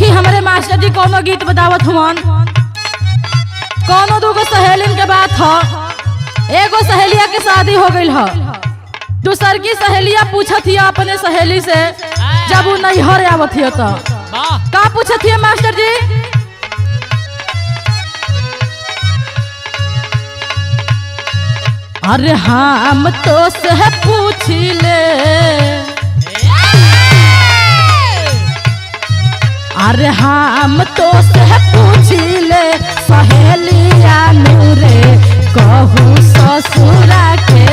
देखी हमारे मास्टर जी कोनो गीत बतावत हुआन, कोनो दूगो सहेलिन के बात ह। एगो सहेलिया के शादी हो गई ह, दूसर की सहेलिया पूछत हिया अपने सहेली से जब वो नैहर आवत हिया तो का पूछत हिया मास्टर जी? अरे हम तो से पूछ ले, अरे हम तो से पूछ ले सहेलिया नूरे कहूँ ससुरा के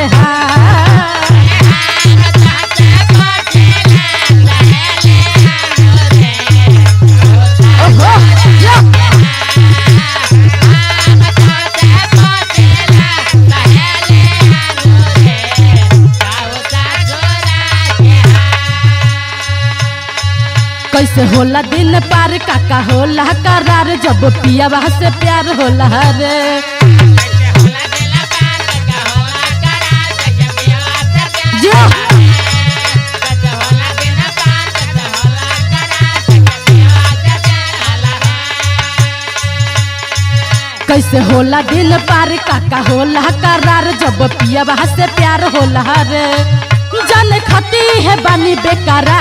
कैसे होला दिन पार काका होला करार जब पियावा से प्यार होला रे। कैसे होला दिन पार काका होला करार जब पियावा से प्यार होला रे। जन खती है बानी बेकारा,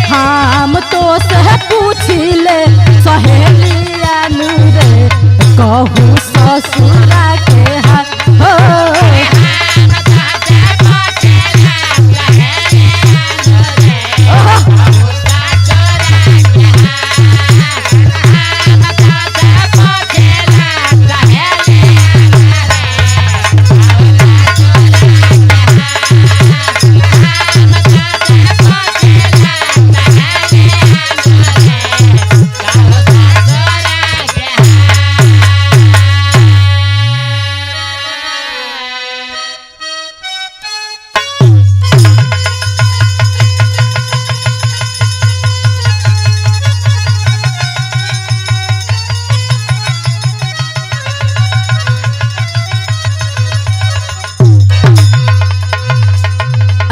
हम तो से पूछ ले सहेलिया नूरे कहूँ ससुरा के हो।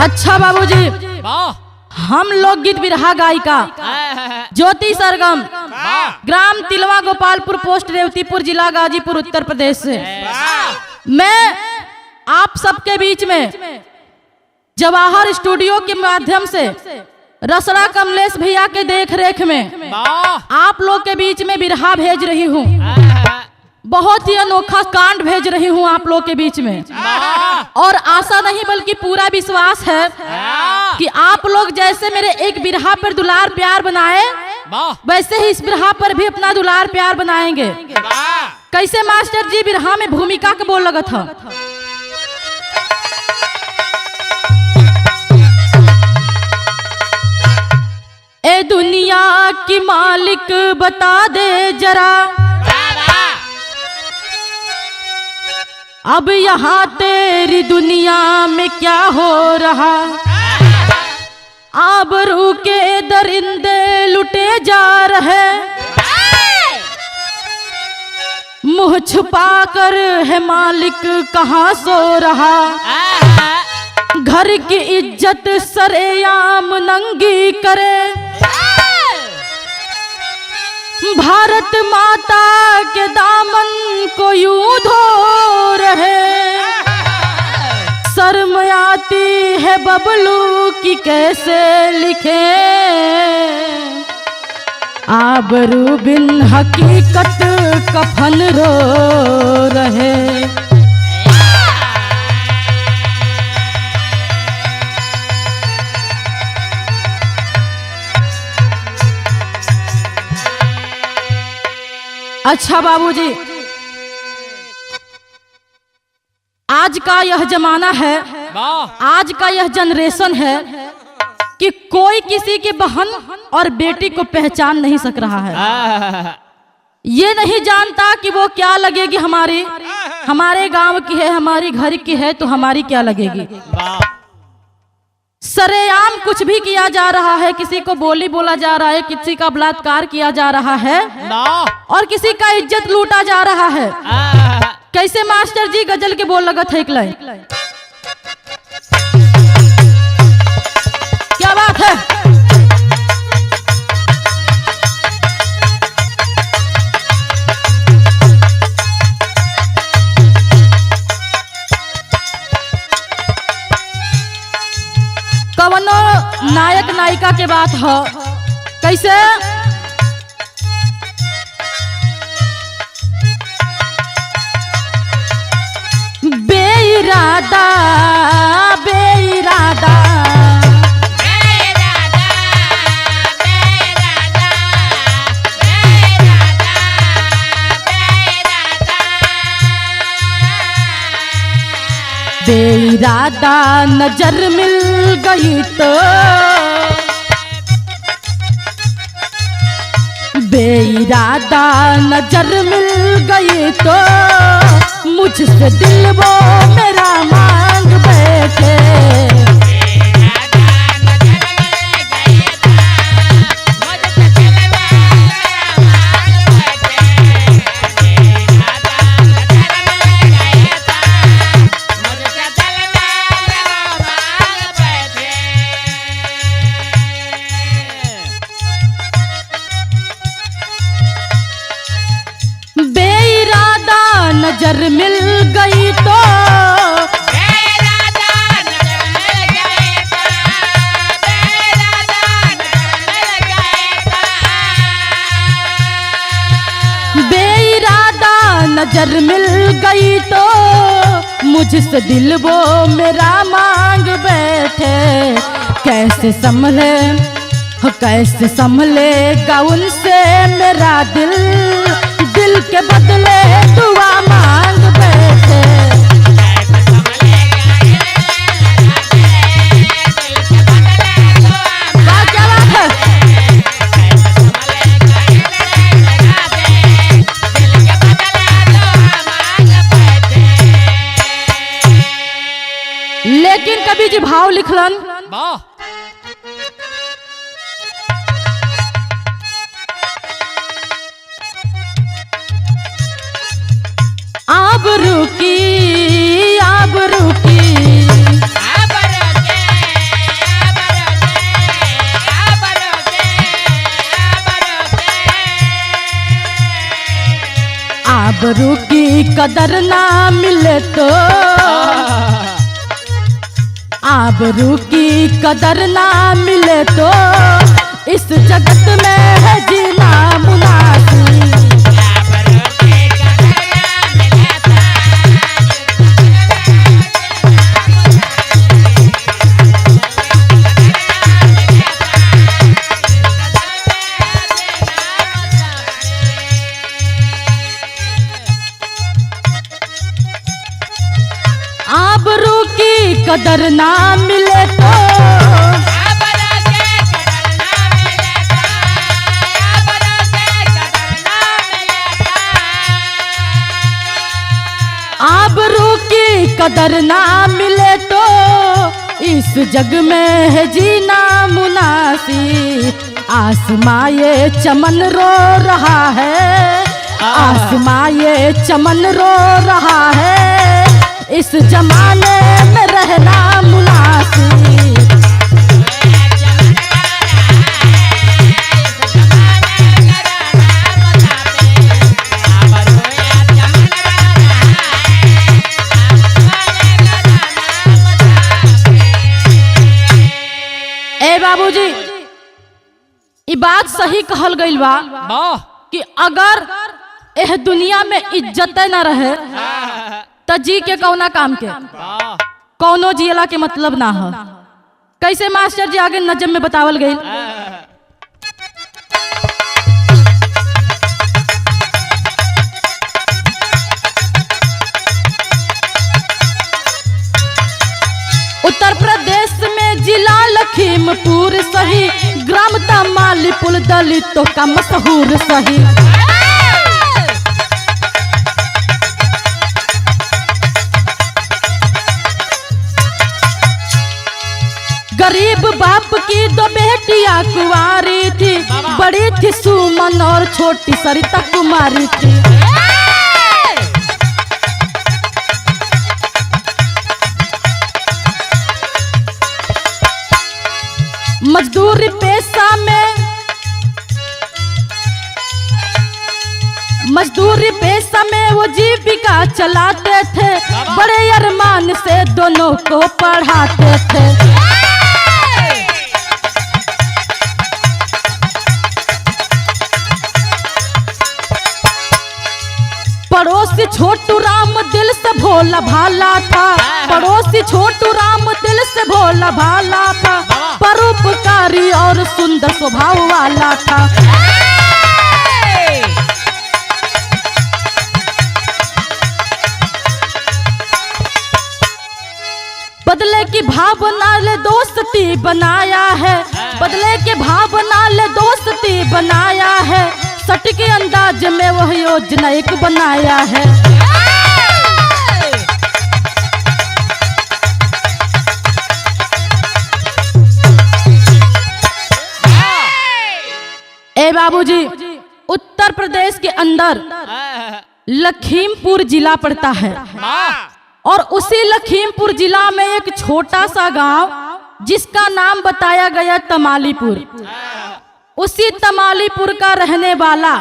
अच्छा बाबूजी, हम लोग गीत बिरहा गायिका ज्योति सरगम, ग्राम तिलवा गोपालपुर, पोस्ट रेवतीपुर, जिला गाजीपुर, उत्तर प्रदेश से मैं आप सबके बीच में जवाहर स्टूडियो के माध्यम से रसड़ा कमलेश भैया के देख रेख में आप लोग के बीच में बिरहा भेज रही हूँ। बहुत ही अनोखा कांड भेज रही हूँ आप लोग के बीच में, और आशा नहीं बल्कि पूरा विश्वास है कि आप लोग जैसे मेरे एक बिरहा पर दुलार प्यार बनाए वैसे ही इस बिरहा पर भी अपना दुलार प्यार बनाएंगे। कैसे मास्टर जी बिरहा में भूमिका के बोल लगा था? ए दुनिया की मालिक बता दे जरा, अब यहाँ तेरी दुनिया में क्या हो रहा। आबरू के दरिंदे लुटे जा रहे, मुंह छुपा कर है मालिक कहाँ सो रहा। घर की इज्जत सरेआम नंगी करे, भारत माता के दामन को यूं धो रहे। शर्म आती है बबलू की कैसे लिखे, आबरू बिन हकीकत कफन रो रहे। अच्छा बाबूजी, आज का यह जमाना है, आज का यह जनरेशन है कि कोई किसी की बहन और बेटी को पहचान नहीं सक रहा है। ये नहीं जानता कि वो क्या लगेगी, हमारे गांव की है, हमारी घर की है तो हमारी क्या लगेगी। सरेआम कुछ भी किया जा रहा है, किसी को बोली बोला जा रहा है, किसी का बलात्कार किया जा रहा है और किसी का इज्जत लूटा जा रहा है। कैसे मास्टर जी गजल के बोल लगत है एक लाइन, बात है। कवनो नायक नायिका के बात हो, कैसे बेइरादा बेइरादा बेइरादा नजर मिल गई तो बेइरादा नजर मिल गई तो मुझसे दिल वो मेरा मांग बैठे। नजर मिल गई तो बेइरादा नजर मिल गई तो बेइरादा नजर मिल गई तो मुझसे दिल वो मेरा मांग बैठे। कैसे संभलेगा उनसे मेरा दिल, दिल के बदले दुआ मांग बैठे। क्या बात है। लेकिन कवि जी भाव लिखलन, अब रुकी अब रुकी अब रुकी कदर ना मिले तो अब रुकी कदर ना मिले तो इस जगत में है जीना मुनासिब। आबरू की कदर ना मिले तो आबरू की कदर ना मिले तो इस जग में है जीना मुनासिब। आसमां ये चमन रो रहा है, आसमां ये चमन रो रहा है, इस जमाने में रहना मुनासिब। ए बाबूजी, ये बात सही कहल गइल बा कि अगर एह दुनिया में इज्जत न रहे तो जी के कौना काम के, कौनो जियला के मतलब ना हो। कैसे मास्टर जी आगे नजम में बतावल गई। उत्तर प्रदेश में जिला लखीमपुर सही, ग्राम तमालीपुर दलितों का मशहूर सही। गरीब बाप की दो बेटियां कुंवारी थी, बड़ी थी सुमन और छोटी सरिता कुमारी थी। मजदूरी पेशा में वो जीविका चलाते थे, बड़े अरमान से दोनों को पढ़ाते थे। पड़ोसी छोटू राम दिल से भोला भाला था, पड़ोसी छोटू राम दिल से भोला भाला था, परोपकारी और सुंदर स्वभाव वाला था। बदले की भावना ले दोस्ती बनाया है, बदले की भावना ले दोस्ती बनाया है, सट के अंदाज में वह योजना एक बनाया है। ए बाबूजी, उत्तर प्रदेश के अंदर लखीमपुर जिला पड़ता है और उसी लखीमपुर जिला में एक छोटा सा गांव जिसका नाम बताया गया तमालीपुर। उसी तमालीपुर का रहने वाला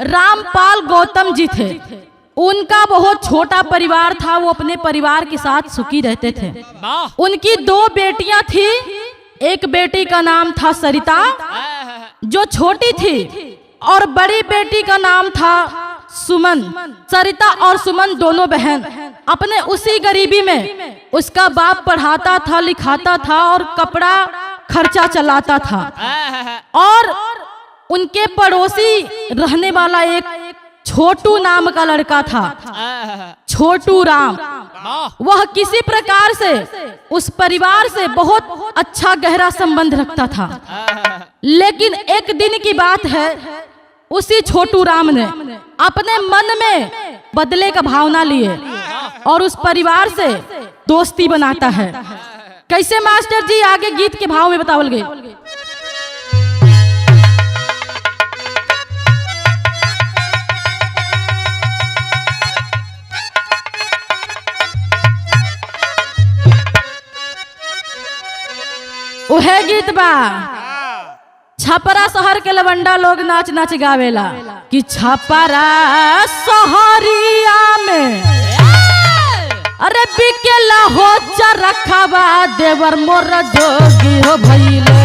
रामपाल गौतम जी थे। उनका बहुत छोटा परिवार था, वो अपने परिवार के साथ सुखी रहते थे। उनकी 2 बेटियां थी, एक बेटी का नाम था सरिता जो छोटी थी और बड़ी बेटी का नाम था सुमन। सरिता और सुमन दोनों बहन अपने उसी गरीबी में उसका बाप पढ़ाता था, लिखाता था और कपड़ा खर्चा चलाता था। और उनके पड़ोसी रहने वाला एक छोटू नाम का लड़का था, छोटू राम। वह किसी प्रकार से उस परिवार से बहुत अच्छा गहरा संबंध रखता था। लेकिन एक दिन की बात है, उसी छोटू राम ने अपने मन में बदले का भावना लिए और उस परिवार से दोस्ती बनाता है। कैसे मास्टर जी, आगे गीत के भाव में बतावल गए। उहे गीत बा छपरा शहर के लवंडा लोग नाच नाच गावेला कि छपरा शहरिया में अरे बिकेला हो चरखवा देवर मोर जोगी हो भइले।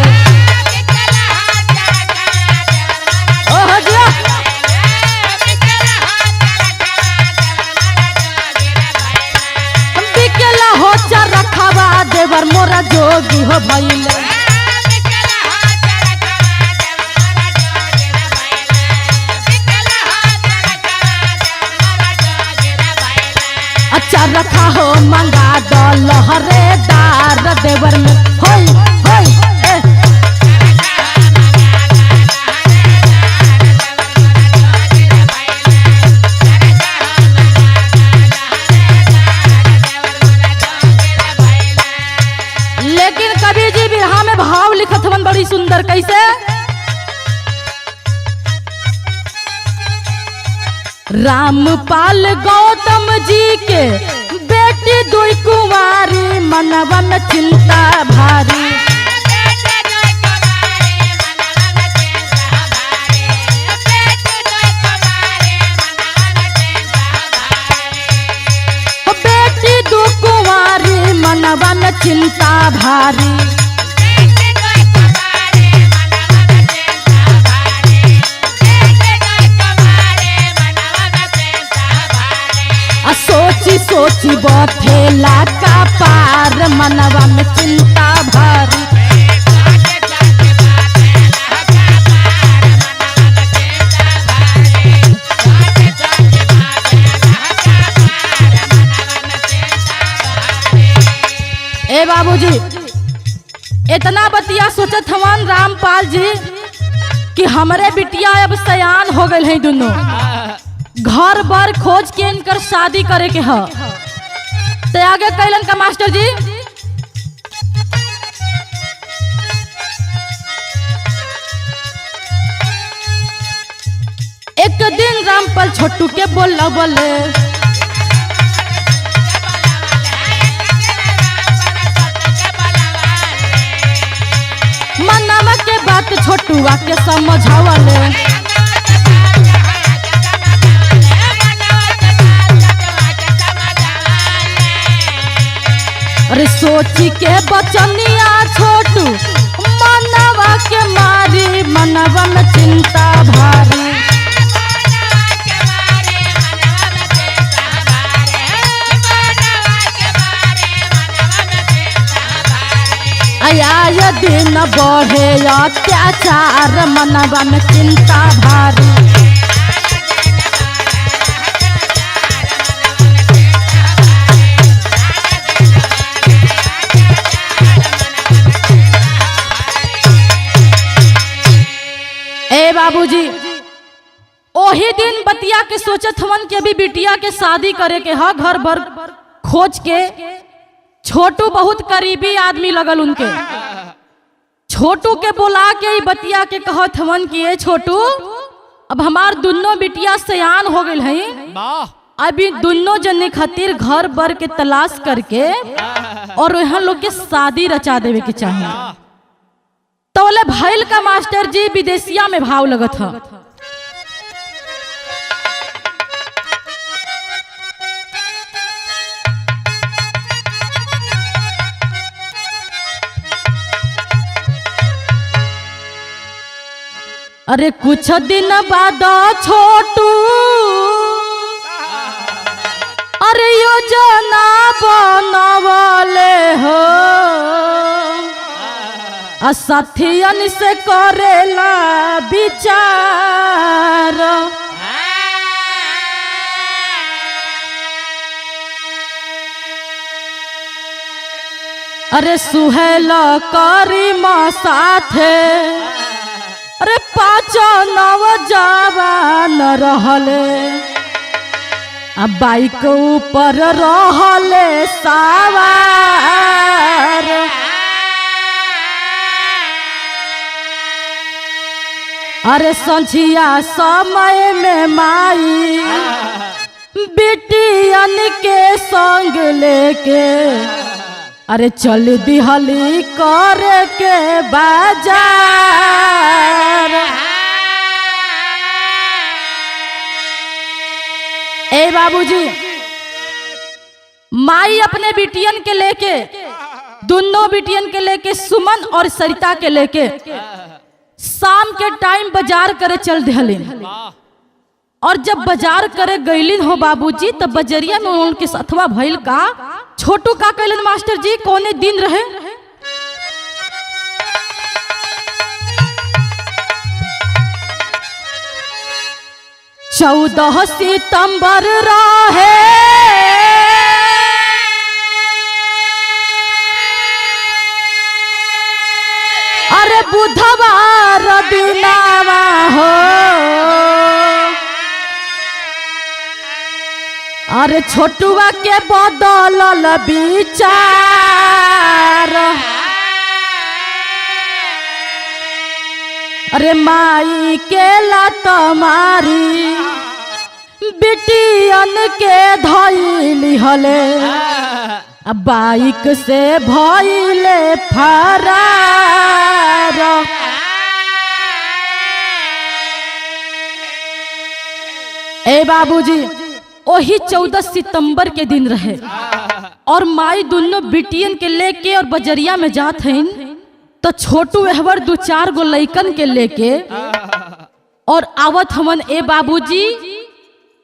ओह जी बिकेला हो चरखवा देवर मोर जोगी हो भइले। अच्छा रखा हो मंगा दो लहरेदार देवर में होई होई लेकिन कभी जी बिरहा में भाव लिखत हवन बड़ी सुंदर। कैसे? रामपाल गौतम जी के बेटी 2 कुंवारी मनवा में चिंता भारी। बेटी 2 कुंवारी मनवा में चिंता भारी। सोची सोची बथेला का पार मनवा में चिंता भारी। ए बाबूजी, इतना बतिया सोचत हवन रामपाल जी कि हमरे बिटिया अब सयान हो गए हैं, दोनों घर बार खोज के इनकर शादी करे के है। तो आगे कैलन का मास्टर जी, एक दिन रामपाल छोटू के बोला बोले मनवा के बात छोटुआ के समझावले। सोची के बचनिया छोटू मनवा के मारी मनवा में चिंता भारी। आय दिन बढ़े अत्याचार मनवा में चिंता भारी। ए बाबूजी ओही दिन बतिया के सोचत हवन के अभी बिटिया के शादी करे के हा। घर भर खोज के छोटू बहुत करीबी आदमी लगल उनके। छोटू के बुला के ही बतिया के कहत हवन कि ये छोटू अब हमार दोनों बिटिया सयान हो गए हैं, अभी दोनों जने खातिर घर भर के तलाश करके और यहाँ लोग के शादी रचा देवे के चाहिए। तो बोले भैल का मास्टर जी विदेशिया में भाव लगत था। अरे कुछ दिन बाद छोटू अरे योजना बनवले हो साथियन से करेला विचार। अरे सुहेल करी साथे अरे 5 नौजवान रहले बाइक ऊपर रहले सवार। अरे संझिया समय में माई बिटियन के संग लेके अरे चल दिहली कर के बाजार। ए बाबूजी माई अपने बिटियन के लेके दोनों बिटियन के लेके सुमन और सरिता के लेके शाम के टाइम बाजार करे चल दिहलिन। और जब बाजार करे गईलिन हो बाबूजी तब बजरिया में उनके साथवा भइल का। छोटू का कहलन मास्टर जी कौने दिन रहे। 14 सितंबर रहे अरे बुधवार दिनावा हो। अरे छोटुआ के बदलल विचार। अरे माई के लात मारी बिटियन के धइली हले बाइक से भइले फरार। ए बाबूजी वही 14 सितंबर के दिन रहे और माई दोनों बिटियन के लेके और बजरिया में जात हईन तो छोटू एहवर 2-4 गो लइकन के लेके और आवत हमन। ए बाबूजी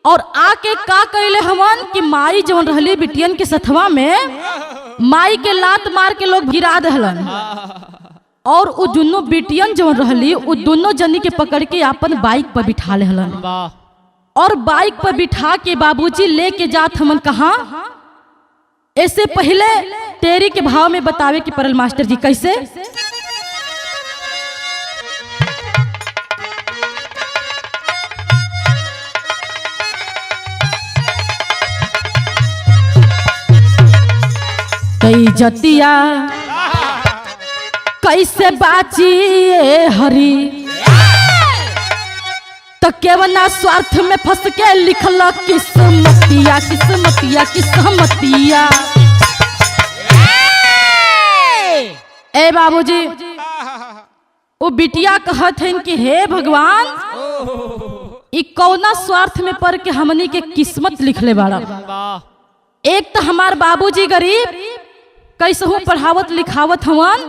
और आके का कहले हमन कि माई जवन रहली बिटियन के सथवा में माई के लात मार के लोग गिरा दहलन और उ दोनों बिटियन जवन रहली उ दोनों जनी के पकड़ के अपन बाइक पर बिठा लेहलन और बाइक पर बिठा के बाबूजी लेके जात हमन कहाँ। ऐसे पहले तेरी के भाव में बतावे कि परल मास्टर जी कैसे। कई जतिया कैसे बाची हरी तो केवना स्वार्थ में फंस के लिखल किस्मतिया किस्मतिया किस्मतिया। ए बाबूजी वो बिटिया कहत हैं कि हे भगवान ई कौना स्वार्थ में पढ़ के हमनी के किस्मत लिखले बाड़ा। एक तो हमार बाबूजी गरीब कैसहू पढ़ावत लिखावत हवन,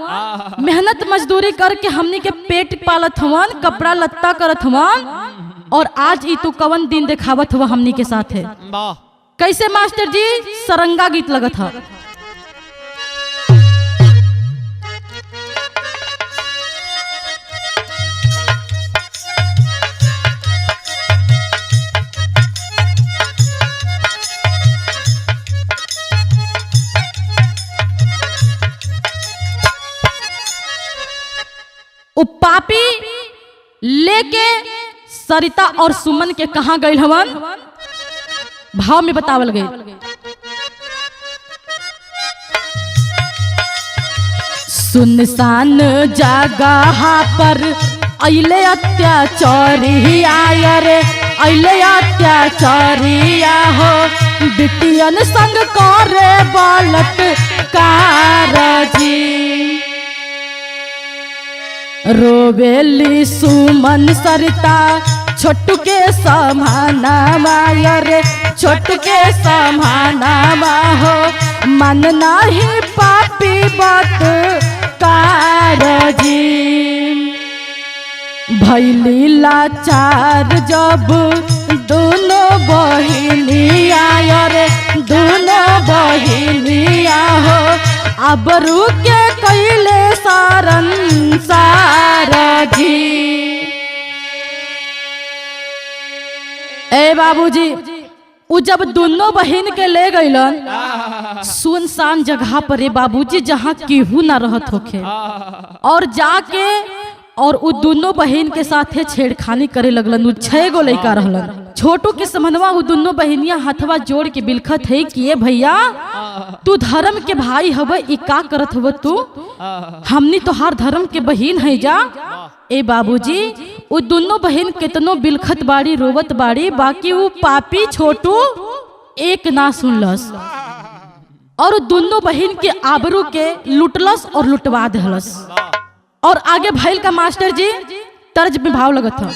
मेहनत मजदूरी करके हमनी के पेट पालत हवन, कपड़ा लत्ता करत हवन, और आज ई तू कवन दिन दिखावत हुआ हमनी के साथ है। कैसे मास्टर जी? सरंगा गीत लगत है। पापी लेके सरिता और सुमन के कहां गए हवन? भाव में बतावल गए। सुनसान जगह पर अइले अत्याचारिया रे, अइले अत्याचारिया हो, बिटियन संग करे बलात्कार जी। रोवेली सुमन सरिता छोटू के समाना माया रे, छोटू के समाना हो, मन नहीं पापी बात कारजी। भैली लाचार जब दोनों बहिनिया रे, दोनों बहिनिया हो, अबरू के कैले सारन सारजी। ए बाबूजी, उ जब दोनों बहन के ले गईलन सुनसान जगह पर, ए बाबूजी, जहाँ केहू ना रहत होखे, और जाके और उ दोनों बहन के साथे छेड़खानी करे लगलन। उ 6 गो लड़का रहलन। छोटू के समनवा उ दोनों बहनिया हाथवा जोड़ के बिलखत है कि ए भैया, तू धर्म के भाई हवे, ई का करत हव तू? हमनी तो हर धर्म के बहन है जा। ए बाबूजी, उ दोनों बहन कितनो बिलखत बाड़ी, रोवत बाड़ी, बाकी उ पापी छोटू एक ना सुनलस, और दोनों बहन के आबरू के लुटलस और लुटवा देहलस। और आगे भैल का मास्टर जी तर्ज में भाव लगत था।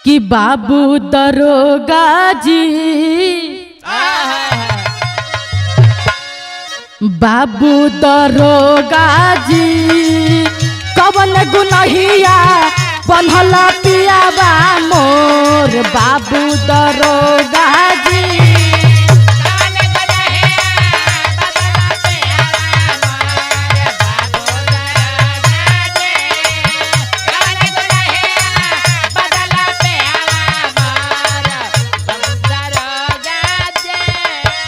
कि बाबू दरोगा जी, बाबू दरोगा जी, कवन गुनहिया बनहला पियाबा मोर, बाबू दरोगा जी।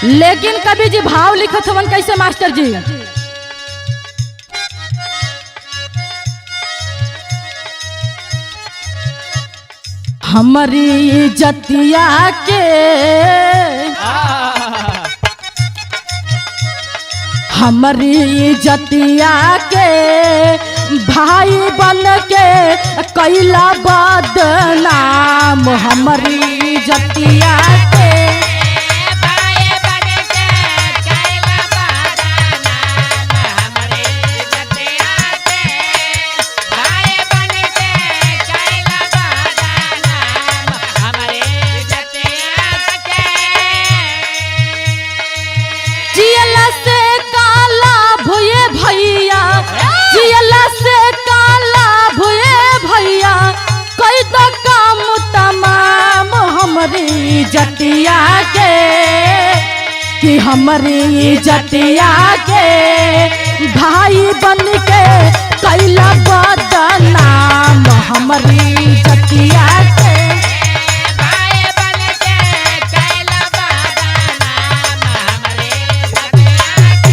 लेकिन कभी जी भाव लिखत हवन कैसे मास्टर जी? हमारी जतिया के, हमारी जतिया के भाई बन के कैला बदनाम, हमारी जतिया के जतिया के, कि हमारी जतिया के भाई बन के कैला बदनाम, हमारी जतिया के भाई बन के कैला बदनाम, हमारी जतिया के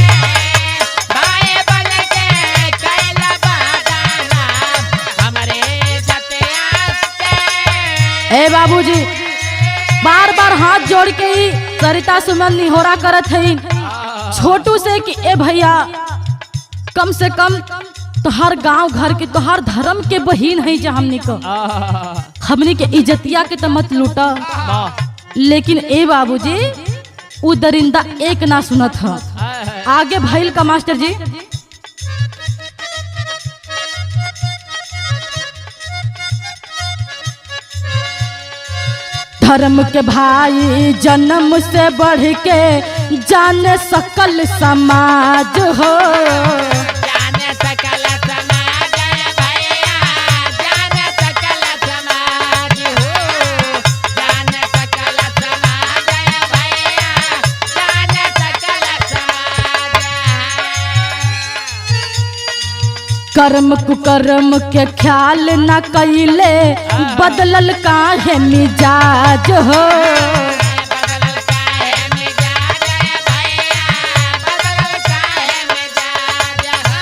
भाई बन के कैला बदनाम, हमारी जतिया के। ए बाबूजी, बार बार हाथ जोड़ के ही सरिता सुमन निहोरा करत है छोटू से कि ए भैया, कम से कम तोहर गांव घर के, तोहर धर्म के बहिन है जा, हमनी को हमनी के इज्जतिया के तो मत लूटा। लेकिन ए बाबूजी, उ दरिंदा एक ना सुनत है। आगे भैल का मास्टर जी। धर्म के भाई जन्म से बढ़ के जाने सकल समाज हो। जाने सकल समाज भैया, जाने सकल समाज हो, जाने सकल समाज भैया, जाने सकल समाज। कर्म कुकर्म के ख्याल न कैले बदलल काहे मिजाज हो। बदलल काहे मिजाज भैया, बदलल काहे मिजाज हो,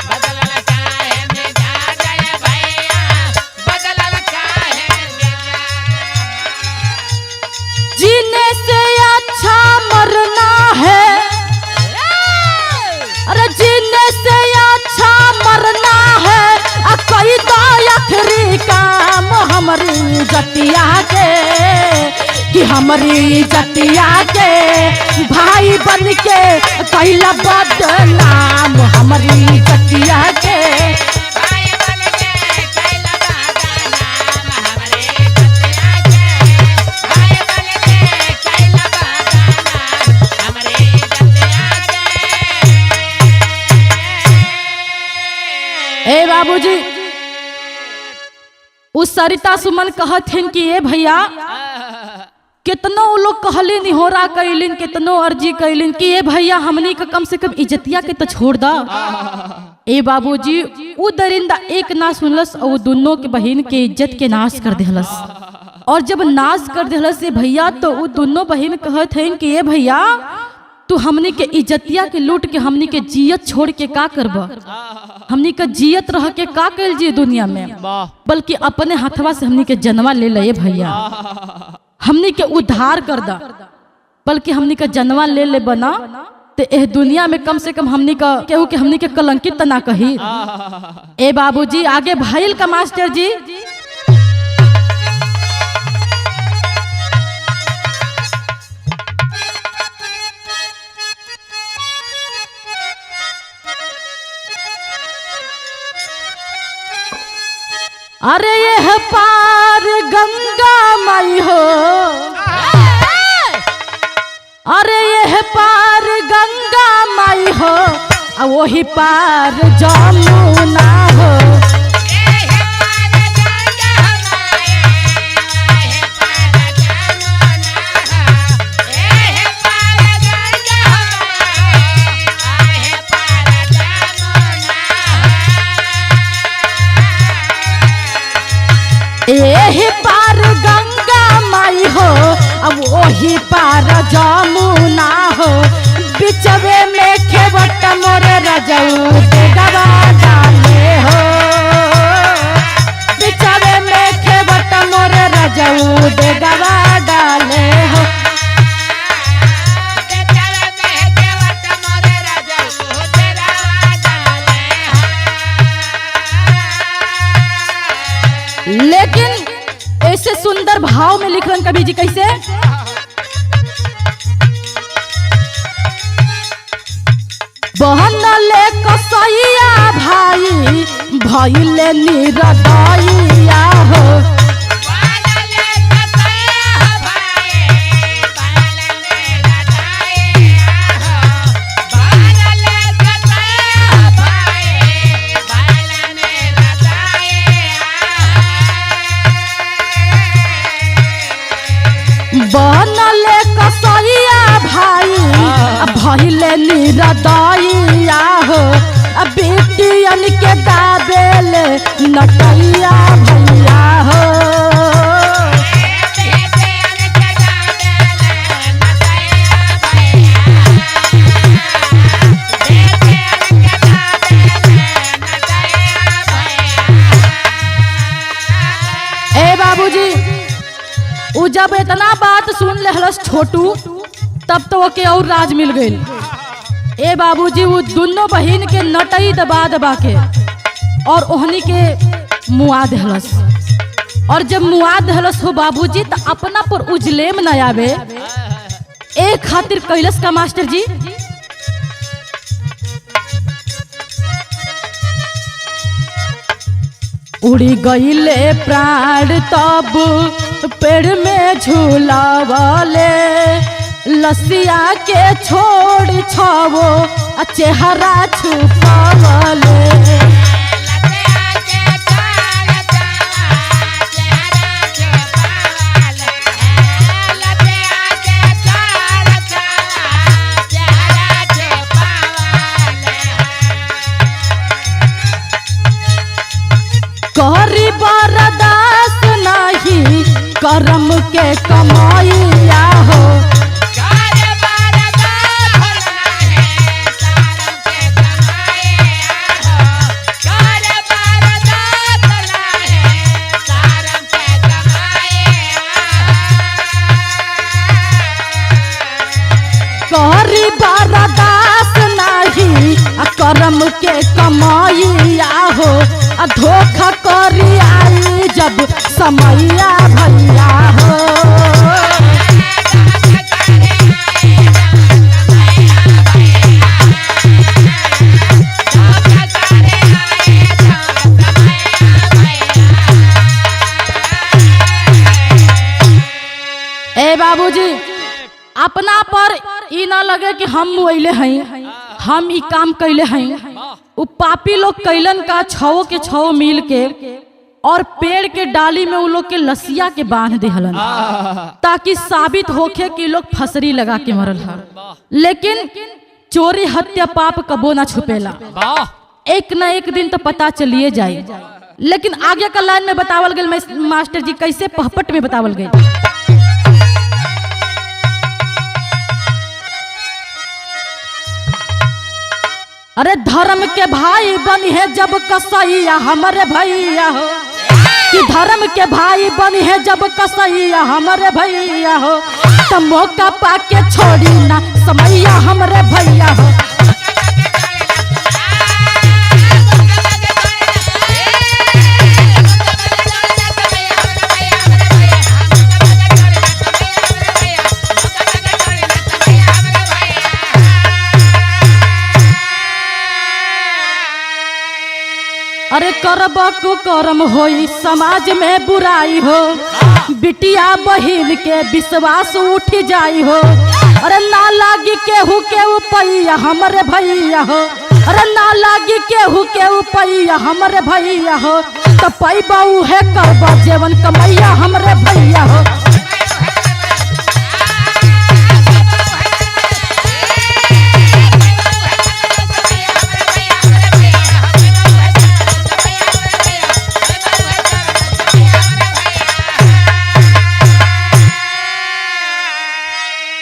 बदलल काहे मिजाज भैया, बदलल काहे मिजाज। जीने से अच्छा मरना है, अरे जीने से अच्छा मरना है, कई तो आखिरी काम हमारी जतिया के, कि हमारी जतिया के भाई बन के कैला बदनाम हमारी जतिया के। भाई बन के कैला बदनाम हमरे जतिया के, भाई बन के कैला बदनाम हमरे जतिया के। ए बाबूजी, उस सरिता सुमन कहत हन कि ए भैया कितनो वो लोग कहलिन निहोरा कैलिन, कितनो अर्जी कैलिन कि ए भैया हमनी का कम से कम इज्जतिया के तो छोड़ दा। ए बाबूजी वो दरिंदा एक ना सुनलस और दोनों के बहन के इज्जत के नाश कर देहलस। और जब नाश कर देहलस ए भैया तो वो दोनों बहन कहत हन कि ए भैया तू हमनी के इज्जतिया के लूट के हमनी के जियत छोड़ के का करबा, हमनी का जियत रह के का कैल जी दुनिया में, बल्कि अपने हाथवा से हमनी के जनवा ले ले भैया, हमनी के उद्धार कर दा, बल्कि हमनी का जनवा ले ले बना ते एह दुनिया में कम से कम हमनी का केहू के हमनी के कलंकित ना कही। ए बाबूजी आगे भइल का मास्टर जी। अरे यह पार गंगा माई हो, अरे यह पार गंगा माई हो, और वही पार जमुना हो। यही पार गंगा माई हो, अब वही पार जमुना हो, बिचवे में खेवट मोरे रजऊ देगवा डाले हो, बिचवे में खेवट मोरे रजऊ देगवा डाले हो। लेकिन ऐसे सुंदर भाव में लिख रहे कवि जी कैसे, बहन ले कसैया भाई भइले निरदैया हो। बनले कसैया भाई भइले निरदैया हो, बेटियन के दाबेल नटैया भैया हो। ए बाबूजी उ जब इतना बात सुन लेहलस छोटू तब तो ओके और राज मिल गई। ए बाबूजी वो दोनों बहन के नटई दबा दबा के और ओहनी के मुआ देहलस, और जब मुआ देहलस हो बाबूजी तो अपना पर उजलेम न आवे ए खातिर कैलस का मास्टर जी, उड़ी गईले प्राण तब पेड़ में झूला वाले लसिया के छोड़ छावो चेहरा छुपावले करी बरदास नहीं करम के कमाइया हो करी बरदास नहीं करम के कमाइया हो धोखा करी आई जब समैया भैया हो ए बाबूजी अपना पर ई ना लगे कि हम मुइले हैं हम ई काम कैले हैं उ पापी लोग कैलन का छओ के छओ मिल के और पेड़ के डाली में उ लोग के लसिया के बांध देहलन ताकि साबित होखे कि लोग फसरी लगा के मरल है। लेकिन चोरी हत्या पाप कबो ना छुपेला, एक न एक दिन तो पता चलिए जाए। लेकिन आगे का लाइन में बतावल गए मास्टर जी कैसे पहपट में बतावल गए। अरे धर्म के भाई बनी है जब कसैया हमारे भैया हो कि धर्म के भाई बनी है जब कसैया हमारे भैया हो तो मौका पाके छोड़ी ना समैया हमारे भैया हो। अरे करब कुकर्म होई समाज में बुराई हो बिटिया बहिन के विश्वास उठ जाई हो। अरे ना लागी केहू के उपैया हमारे भैया हो, अरे ना लागी केहू के उपैया हमारे भैया हो तो पैबा उहे करबा जेवन कमैया हमारे भैया हो।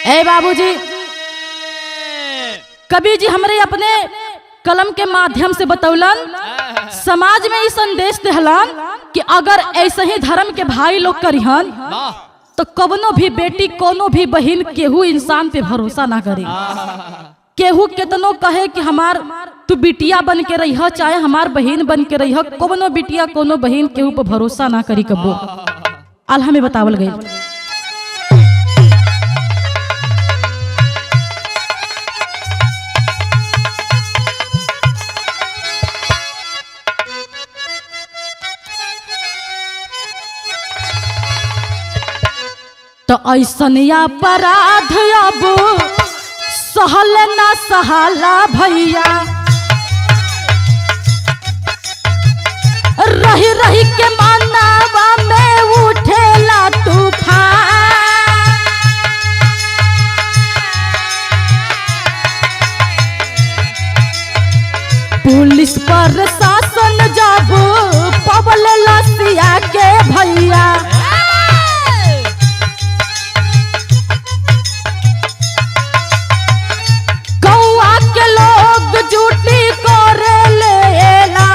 ए बाबूजी कबीर जी हमरे अपने कलम के माध्यम से बतौलन समाज में ई संदेश देहलन कि अगर ऐसे ही धर्म के भाई लोग करिहन तो कवनो भी बेटी कोनो भी बहन केहू इंसान पे भरोसा ना करे। केहू केतनो कहे कि हमार तू बिटिया बन के रही चाहे हमार बहन बन के रही कवनो बिटिया कोनो बहन केहू पे भरोसा ना करी कबो। अल्लाह में बतावल गई। तो ऐसन अपराध अब सहल ना सहाला भैया रही रही के मानवा में उठेला तूफान। पुलिस प्रशासन जब पवल लसिया के भैया झूठी करे लेला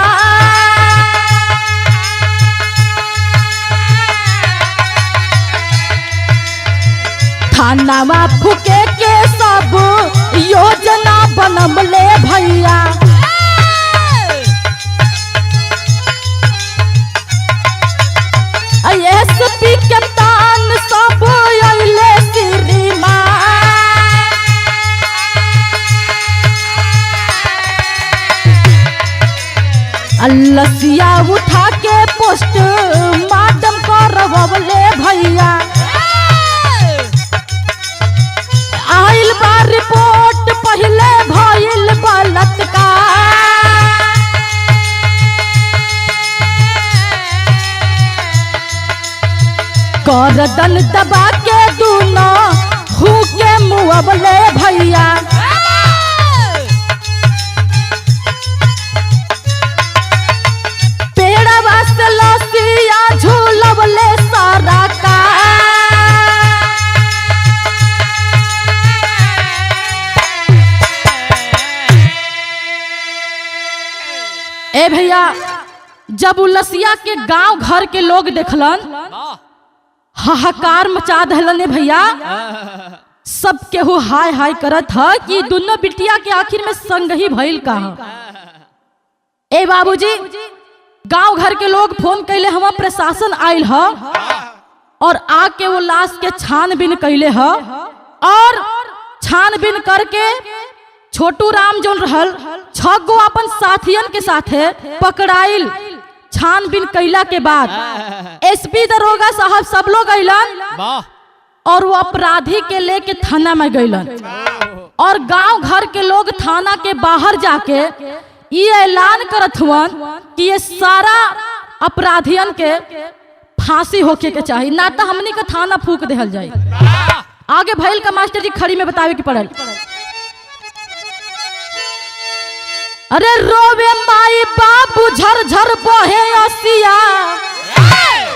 थानावा फूके के सब योजना बनमले भैया। एसपी के तान सब अइले श्रीमान लसिया उठा के पोस्ट मार्टम को करवले भैया आइल बा रिपोर्ट पहले भइल बलात्कार गर्दन दबा के दूना हुके मुअबले भैया पेड़वा से लसिया झूलवले सारा का ए भैया जब उलसिया के गांव घर के लोग देखलन हाहाकार मचा दहलन भैया सब केहू हाय हाय करत ह कि दोनों बिटिया के आखिर में संग ही भइल का ए बाबूजी गांव घर के लोग फोन कैले हम प्रशासन आइल ह और आके वो लाश के छानबीन कैले ह और छानबीन करके छोटू राम जोन रहल 6 गो अपन साथियन के साथे पकड़ाइल छानबीन कैला के बाद एसपी दरोगा साहब सब लोग अइलन और वो अपराधी के लेके थाना में गइलन और गांव घर के लोग थाना के बाहर जाके ये ऐलान करत हुवन कि ये सारा अपराधियन के फांसी होके के चाहिए ना तो हमनी का थाना फूक देहल जाए। आगे भइल का मास्टर जी खड़ी में बतावे के पड़ल। अरे रोवे माई बाबू झरझर बहे असिया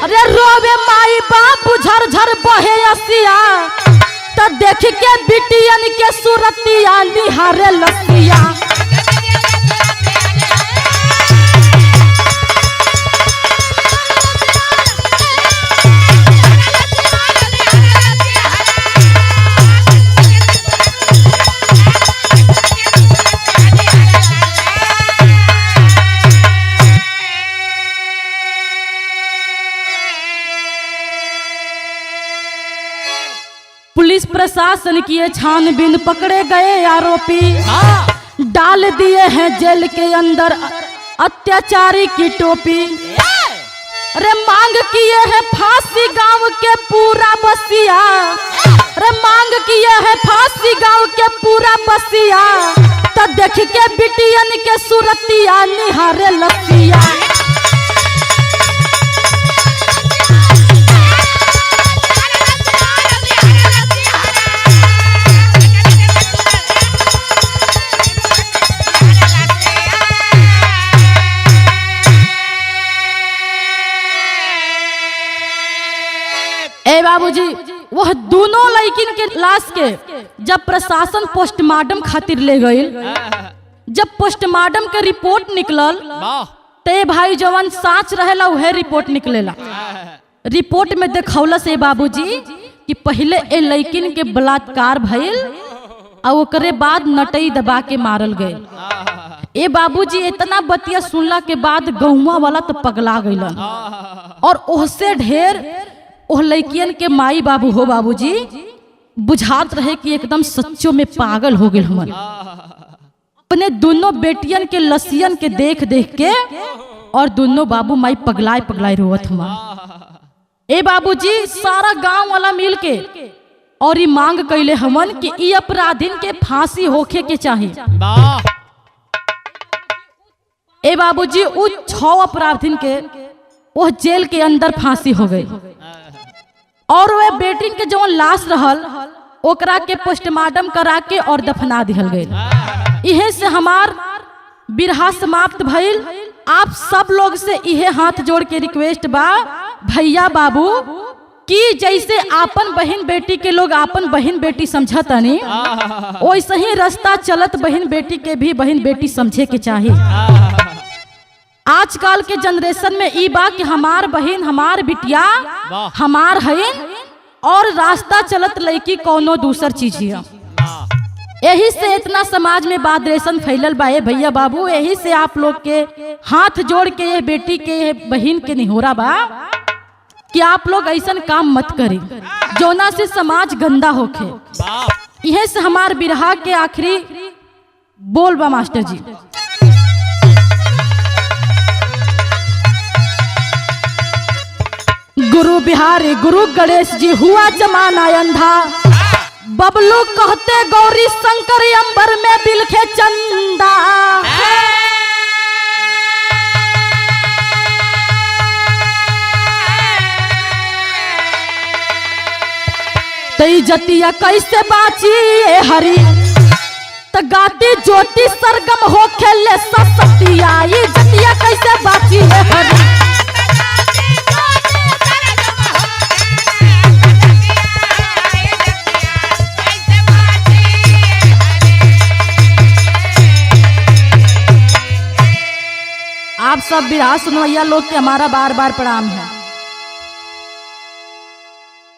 अरे रोवे माई बाबू झरझर बहे असिया तो देख के बिटियन के सूरतिया निहारे लसिया पुलिस प्रशासन की छानबीन पकड़े गए आरोपी डाल दिए हैं जेल के अंदर अत्याचारी की टोपी। अरे मांग किए हैं फांसी गांव के पूरा बसिया अरे मांग किए हैं फांसी गांव के पूरा बसिया तो देख के बिटियन के सूरतिया निहारे लसिया। ए बाबूजी वह दोनों लड़किन के लाश के जब प्रशासन पोस्टमार्टम खातिर ले गई जब पोस्टमार्टम के रिपोर्ट निकलल ते भाई जवन साच रहेला वह रिपोर्ट निकलेला। रिपोर्ट में देखौला से बाबूजी कि पहले ए लड़किन के बलात्कार भइल और ओकरे बाद नटई दबा के मारल गए। ए बाबूजी इतना बतिया सुनला के बाद गौवा वाला तो पगला गइलन और ओहसे ढेर ओह लड़कियन के माई बाबू हो बाबूजी बुझात रहे कि एकदम सच्चो में पागल हो गए हमन अपने दोनों बेटियन के लसियन के देख देख के और दोनों बाबू माई पगलाए पगलाए रोवत हमन। ए बाबूजी सारा गांव वाला मिल के और ये मांग कैले हमन कि ई अपराधीन के फांसी होखे के चाहिए। ए बाबूजी उ 6 अपराधीन के वो जेल के अंदर फांसी हो गई और वे बेटी के जो लाश रहल ओकरा के पोस्टमार्टम करा के और दफना दिहल गई। इहे से हमार बिरहा समाप्त भइल। आप सब लोग से इहे हाथ जोड़ के रिक्वेस्ट बा भैया बाबू कि जैसे आपन बहन बेटी के लोग आपन बहन बेटी समझतनी वैसे ही रास्ता चलत बहन बेटी के भी बहन बेटी समझे के चाहिए। आजकल के जनरेशन में ई बा कि हमार बहन हमार बिटिया हमार है और रास्ता चलत लड़की कोनो दूसर चीज है। यही से इतना समाज में बादरेशन फैलल बा भैया बाबू। यही से आप लोग के हाथ जोड़ के ये बेटी के ये बहन के निहोरा बा कि आप लोग ऐसा काम मत करी जोना से समाज गंदा होखे। यही से हमार बिरहा के आखिरी बोल बा मास्टर जी। गुरु बिहारी गुरु गणेश जी हुआ जमाना अंधा। बबलू कहते गौरी शंकर अंबर में बिलखे चंदा। तई जतिया कैसे बाची ए हरी त गाती ज्योति सरगम हो खेले सतिया। ये जतिया कैसे बाची ए हरी। आप सब बिरहा सुनवैया लोग के हमारा बार बार प्रणाम है।